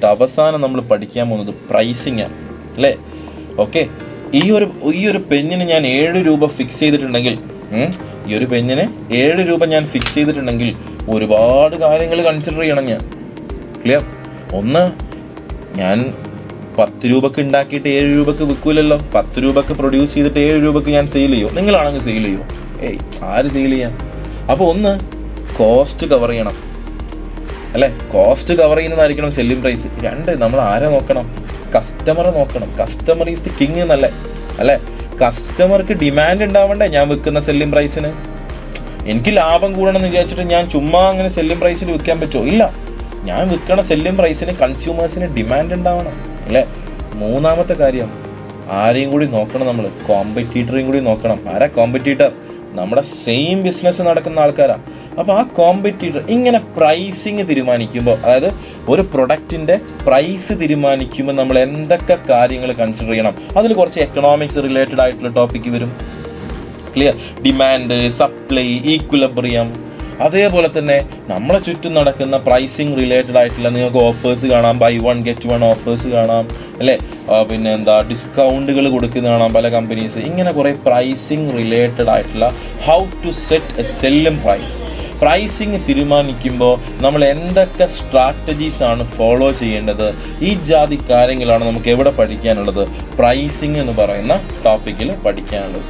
അവസാനം നമ്മൾ പഠിക്കാൻ പോകുന്നത് പ്രൈസിങ് ആണ് അല്ലേ. ഓക്കെ, ഈ ഒരു പെന്നിന് ഞാൻ 7 രൂപ ഫിക്സ് ചെയ്തിട്ടുണ്ടെങ്കിൽ ഈ ഒരു പെന്നിന് 7 രൂപ ഞാൻ ഫിക്സ് ചെയ്തിട്ടുണ്ടെങ്കിൽ ഒരുപാട് കാര്യങ്ങൾ കൺസിഡർ ചെയ്യണം ഞാൻ. ക്ലിയർ? ഒന്ന്, ഞാൻ 10 രൂപക്ക് ഉണ്ടാക്കിയിട്ട് 7 രൂപക്ക് വിൽക്കൂലല്ലോ. 10 രൂപക്ക് പ്രൊഡ്യൂസ് ചെയ്തിട്ട് 7 രൂപക്ക് ഞാൻ സെയിൽ ചെയ്യോ? നിങ്ങളാണെങ്കിൽ സെയിൽ ചെയ്യോ? ആര് സെയിൽ ചെയ്യാം? അപ്പോൾ ഒന്ന്, കോസ്റ്റ് കവർ ചെയ്യണം അല്ലേ. കോസ്റ്റ് കവർ ചെയ്യുന്നതായിരിക്കണം സെല്ലിംഗ് പ്രൈസ്. 2, നമ്മൾ ആരെ നോക്കണം? കസ്റ്റമറെ നോക്കണം. കസ്റ്റമർ ഈസ് ദി കിങ് എന്നല്ലേ അല്ലേ. കസ്റ്റമർക്ക് ഡിമാൻഡ് ഉണ്ടാവണ്ടേ ഞാൻ വിൽക്കുന്ന സെല്ലിംഗ് പ്രൈസിന്? എനിക്ക് ലാഭം കൂടണം എന്ന് വിചാരിച്ചിട്ട് ഞാൻ ചുമ്മാ അങ്ങനെ സെല്ലിംഗ് പ്രൈസിൽ വിൽക്കാൻ പറ്റുമോ? ഇല്ല. ഞാൻ വിൽക്കണ സെല്ലിംഗ് പ്രൈസിന് കൺസ്യൂമേഴ്സിന് ഡിമാൻഡ് ഉണ്ടാവണം അല്ലേ. മൂന്നാമത്തെ കാര്യം, ആരെയും കൂടി നോക്കണം നമ്മൾ. കോമ്പറ്റീറ്ററേയും കൂടി നോക്കണം. ആരാ കോമ്പറ്റീറ്റർ? നമ്മുടെ സെയിം ബിസിനസ് നടക്കുന്ന ആൾക്കാരാണ്. അപ്പോൾ ആ കോമ്പറ്റീറ്റർ ഇങ്ങനെ പ്രൈസിങ് തീരുമാനിക്കുമ്പോൾ, അതായത് ഒരു പ്രൊഡക്റ്റിൻ്റെ പ്രൈസ് തീരുമാനിക്കുമ്പോൾ നമ്മൾ എന്തൊക്കെ കാര്യങ്ങൾ കൺസിഡർ ചെയ്യണം? അതിൽ കുറച്ച് എക്കണോമിക്സ് റിലേറ്റഡ് ആയിട്ടുള്ള ടോപ്പിക്ക് വരും. ക്ലിയർ? Demand, supply, equilibrium. അതേപോലെ തന്നെ നമ്മളെ ചുറ്റും നടക്കുന്ന പ്രൈസിങ് റിലേറ്റഡ് ആയിട്ടുള്ള നിങ്ങൾക്ക് ഓഫേഴ്സ് കാണാം, ബൈ 1 get 1 ഓഫേഴ്സ് കാണാം അല്ലേ. പിന്നെ ഡിസ്കൗണ്ടുകൾ കൊടുക്കുന്ന കാണാം പല കമ്പനീസ്. ഇങ്ങനെ കുറേ പ്രൈസിങ് റിലേറ്റഡ് ആയിട്ടുള്ള how to set a selling price. Pricing തീരുമാനിക്കുമ്പോൾ നമ്മൾ എന്തൊക്കെ സ്ട്രാറ്റജീസ് ആണ് ഫോളോ ചെയ്യേണ്ടത്? ഈ ജാതി കാര്യങ്ങളാണ് നമുക്ക് എവിടെ പഠിക്കാനുള്ളത്? പ്രൈസിങ് എന്ന് പറയുന്ന ടോപ്പിക്കിൽ പഠിക്കാനുള്ളത്.